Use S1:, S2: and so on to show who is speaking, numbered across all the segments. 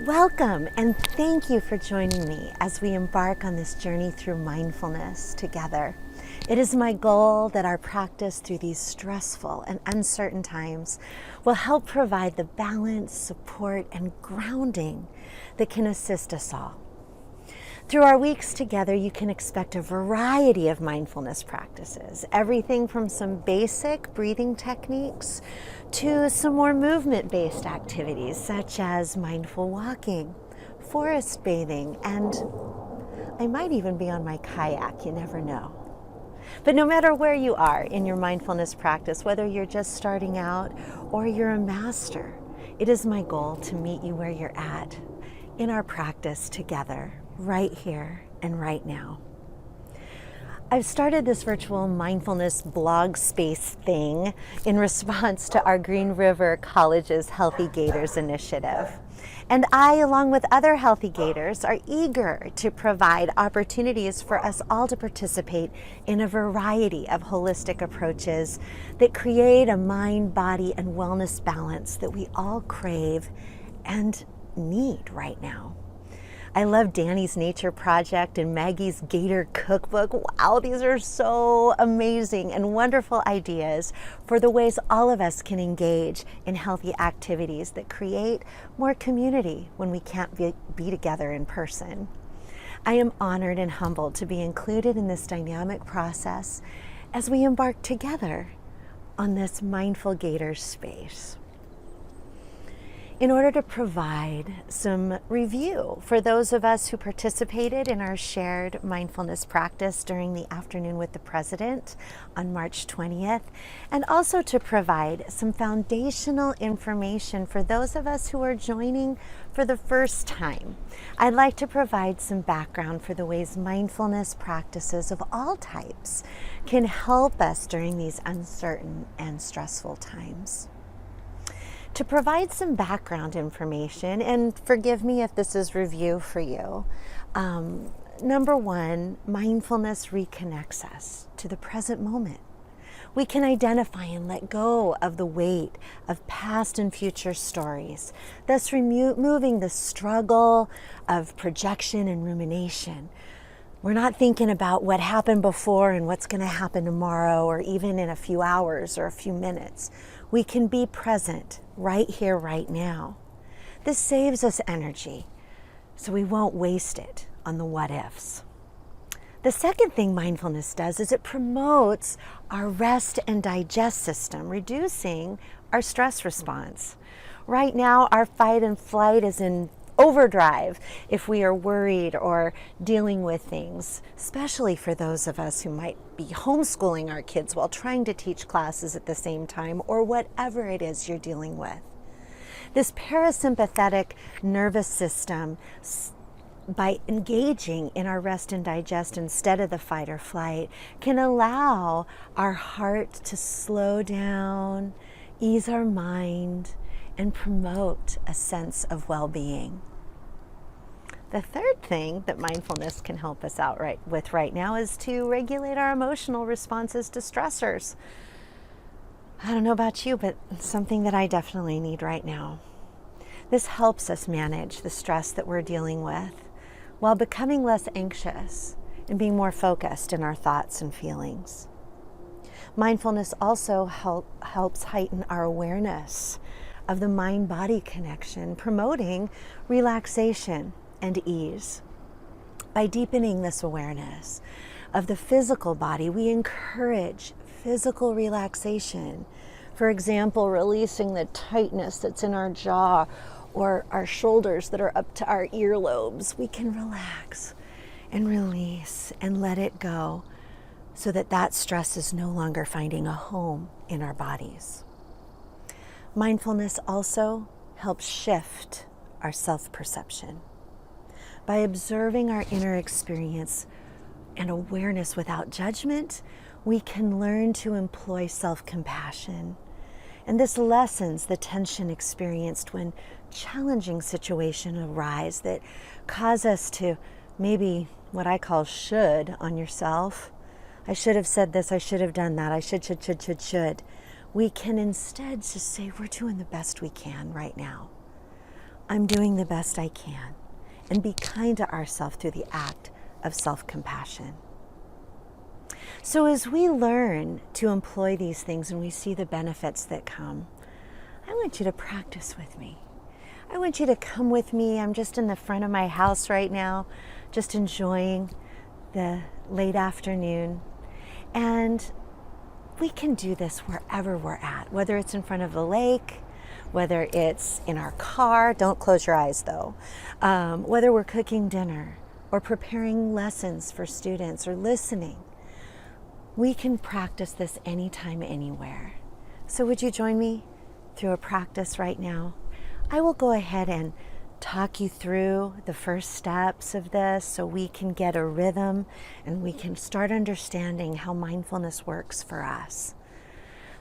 S1: Welcome and thank you for joining me as we embark on this journey through mindfulness together. It is my goal that our practice through these stressful and uncertain times will help provide the balance, support, and grounding that can assist us all. Through our weeks together, you can expect a variety of mindfulness practices, everything from some basic breathing techniques to some more movement-based activities such as mindful walking, forest bathing, and I might even be on my kayak, you never know. But no matter where you are in your mindfulness practice, whether you're just starting out or you're a master, it is my goal to meet you where you're at in our practice together, right here and right now. I've started this virtual mindfulness blog space thing in response to our Green River College's Healthy Gators initiative. And I, along with other Healthy Gators, are eager to provide opportunities for us all to participate in a variety of holistic approaches that create a mind, body, and wellness balance that we all crave and need right now. I love Danny's Nature Project and Maggie's Gator Cookbook. Wow, these are so amazing and wonderful ideas for the ways all of us can engage in healthy activities that create more community when we can't be together in person. I am honored and humbled to be included in this dynamic process as we embark together on this Mindful Gator space. In order to provide some review for those of us who participated in our shared mindfulness practice during the afternoon with the President on March 20th, and also to provide some foundational information for those of us who are joining for the first time, I'd like to provide some background for the ways mindfulness practices of all types can help us during these uncertain and stressful times. To provide some background information, and forgive me if this is review for you, number one, mindfulness reconnects us to the present moment. We can identify and let go of the weight of past and future stories, thus removing the struggle of projection and rumination. We're not thinking about what happened before and what's going to happen tomorrow or even in a few hours or a few minutes. We can be present right here, right now. This saves us energy, so we won't waste it on the what ifs. The second thing mindfulness does is it promotes our rest and digest system, reducing our stress response. Right now, our fight and flight is in overdrive if we are worried or dealing with things, especially for those of us who might be homeschooling our kids while trying to teach classes at the same time, or whatever it is you're dealing with. This parasympathetic nervous system, by engaging in our rest and digest instead of the fight or flight, can allow our heart to slow down, ease our mind, and promote a sense of well-being. The third thing that mindfulness can help us out with right now is to regulate our emotional responses to stressors. I don't know about you, but it's something that I definitely need right now. This helps us manage the stress that we're dealing with while becoming less anxious and being more focused in our thoughts and feelings. Mindfulness also helps heighten our awareness of the mind-body connection, promoting relaxation and ease. By deepening this awareness of the physical body, we encourage physical relaxation. For example, releasing the tightness that's in our jaw or our shoulders that are up to our earlobes. We can relax and release and let it go so that that stress is no longer finding a home in our bodies. Mindfulness also helps shift our self-perception. By observing our inner experience and awareness without judgment, we can learn to employ self-compassion. And this lessens the tension experienced when challenging situations arise that cause us to maybe what I call should on yourself. I should have said this, I should have done that, I should. We can instead just say we're doing the best we can right now. I'm doing the best I can, and be kind to ourselves through the act of self-compassion. So as we learn to employ these things and we see the benefits that come, I want you to practice with me. I want you to come with me. I'm just in the front of my house right now, just enjoying the late afternoon. And we can do this wherever we're at, whether it's in front of a lake, whether it's in our car. Don't close your eyes though. Whether we're cooking dinner or preparing lessons for students or listening. We can practice this anytime, anywhere. So would you join me through a practice right now? I will go ahead and talk you through the first steps of this so we can get a rhythm and we can start understanding how mindfulness works for us.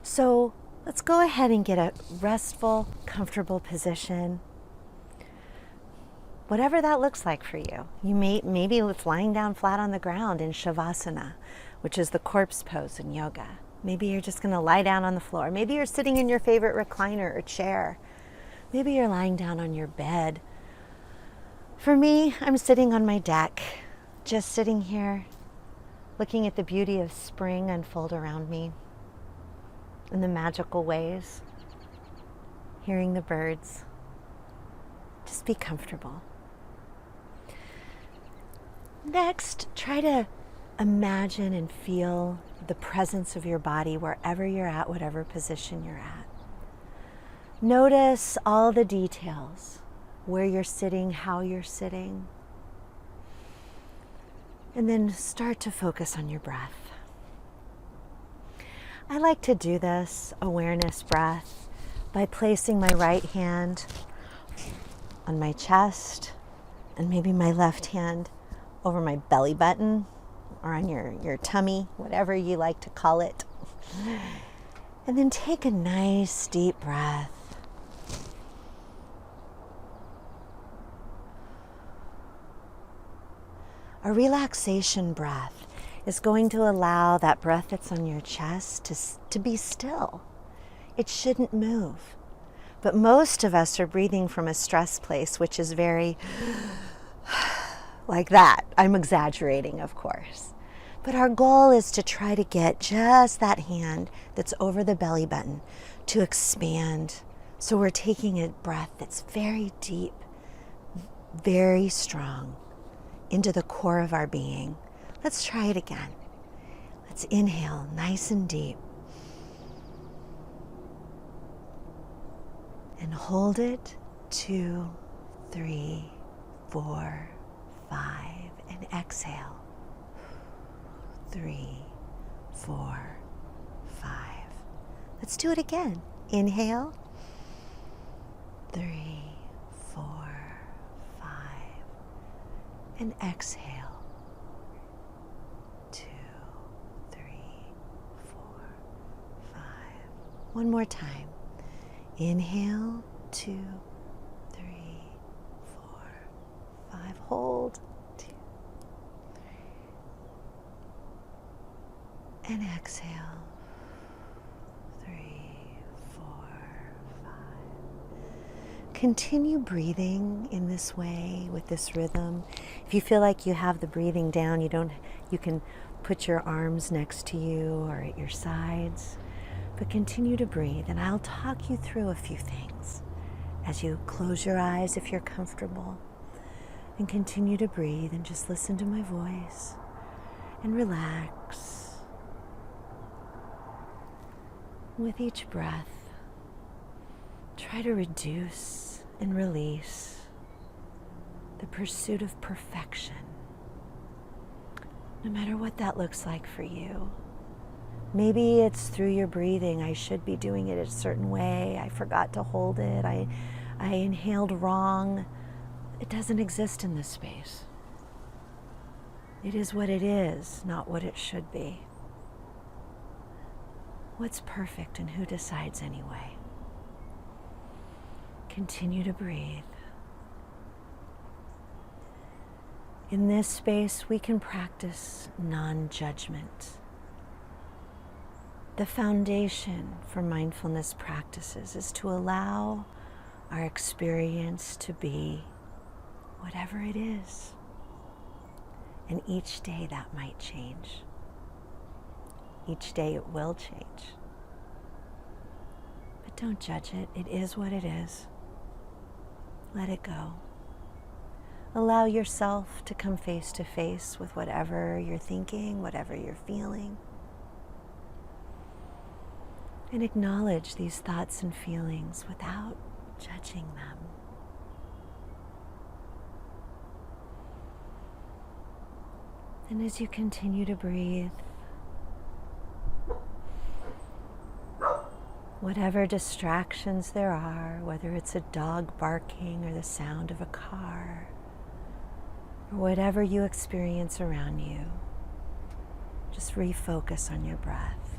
S1: So let's go ahead and get a restful, comfortable position. Whatever that looks like for you. Maybe it's lying down flat on the ground in Shavasana, which is the corpse pose in yoga. Maybe you're just going to lie down on the floor. Maybe you're sitting in your favorite recliner or chair. Maybe you're lying down on your bed. For me, I'm sitting on my deck, just sitting here, looking at the beauty of spring unfold around me in the magical ways, hearing the birds. Just be comfortable. Next, try to imagine and feel the presence of your body wherever you're at, whatever position you're at. Notice all the details, where you're sitting, how you're sitting. And then start to focus on your breath. I like to do this awareness breath by placing my right hand on my chest and maybe my left hand over my belly button or on your tummy, whatever you like to call it. And then take a nice deep breath. A relaxation breath is going to allow that breath that's on your chest to be still. It shouldn't move. But most of us are breathing from a stress place, which is very like that. I'm exaggerating, of course. But our goal is to try to get just that hand that's over the belly button to expand. So we're taking a breath that's very deep, very strong, into the core of our being. Let's try it again. Let's inhale nice and deep. And hold it, 2, 3, 4, 5, and exhale. 3, 4, 5. Let's do it again. Inhale. 3, 4, 5. And exhale. 2, 3, 4, 5. One more time. Inhale, 2, 3, 4, 5. Hold, 2, 3. And exhale, 3, 4, 5. Continue breathing in this way with this rhythm. If you feel like you have the breathing down, you can put your arms next to you or at your sides. But continue to breathe, and I'll talk you through a few things as you close your eyes if you're comfortable, and continue to breathe and just listen to my voice and relax. With each breath, try to reduce and release the pursuit of perfection, no matter what that looks like for you. Maybe it's through your breathing. I should be doing it a certain way. I forgot to hold it. I inhaled wrong. It doesn't exist in this space. It is what it is, not what it should be. What's perfect and who decides anyway? Continue to breathe. In this space, we can practice non-judgment. The foundation for mindfulness practices is to allow our experience to be whatever it is. And each day that might change. Each day it will change. But don't judge it. It is what it is. Let it go. Allow yourself to come face to face with whatever you're thinking, whatever you're feeling. And acknowledge these thoughts and feelings without judging them. And as you continue to breathe, whatever distractions there are, whether it's a dog barking or the sound of a car, or whatever you experience around you, just refocus on your breath.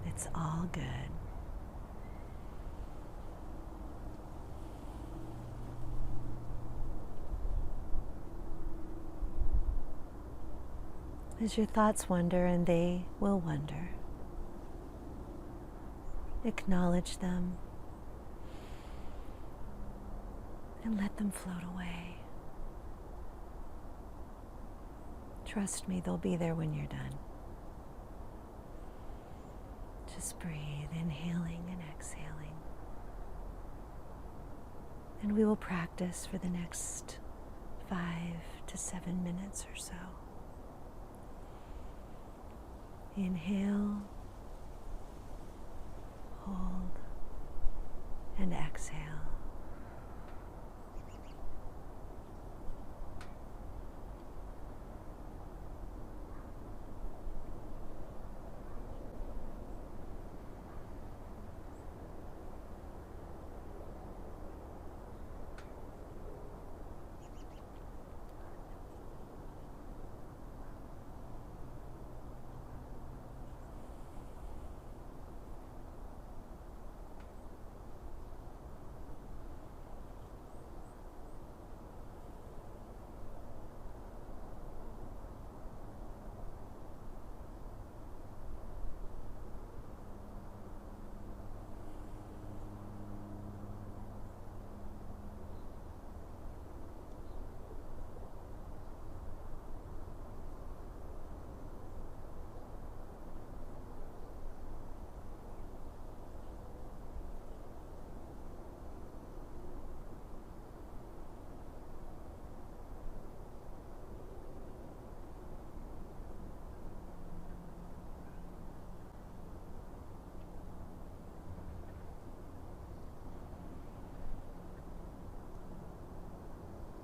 S1: It's all good. As your thoughts wander, and they will wander, acknowledge them and let them float away. Trust me, they'll be there when you're done. Just breathe, inhaling and exhaling. And we will practice for the next 5 to 7 minutes or so. Inhale, hold, and exhale.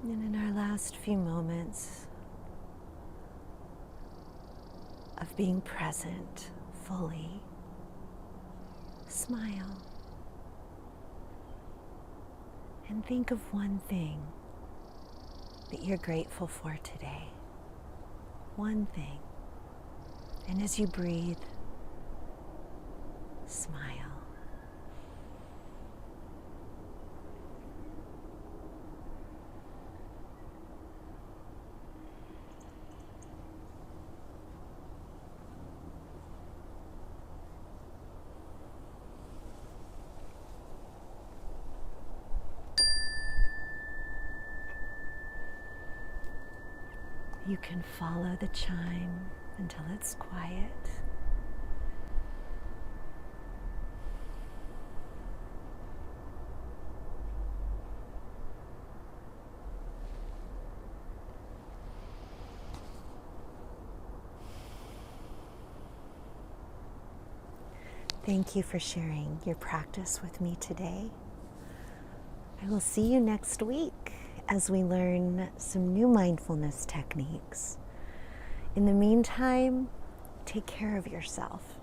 S1: And in our last few moments of being present fully, smile and think of one thing that you're grateful for today. One thing. And as you breathe, smile. You can follow the chime until it's quiet. Thank you for sharing your practice with me today. I will see you next week as we learn some new mindfulness techniques. In the meantime, take care of yourself.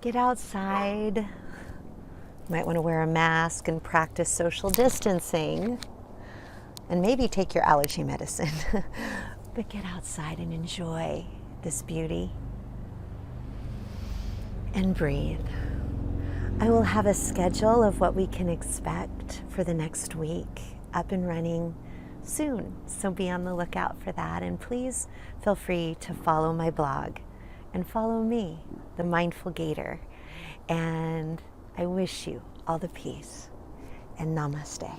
S1: Get outside. You might want to wear a mask and practice social distancing, and maybe take your allergy medicine. But get outside and enjoy this beauty. And breathe. I will have a schedule of what we can expect for the next week up and running soon, so be on the lookout for that. And please feel free to follow my blog, and follow me, the Mindful Gator. And I wish you all the peace, and namaste.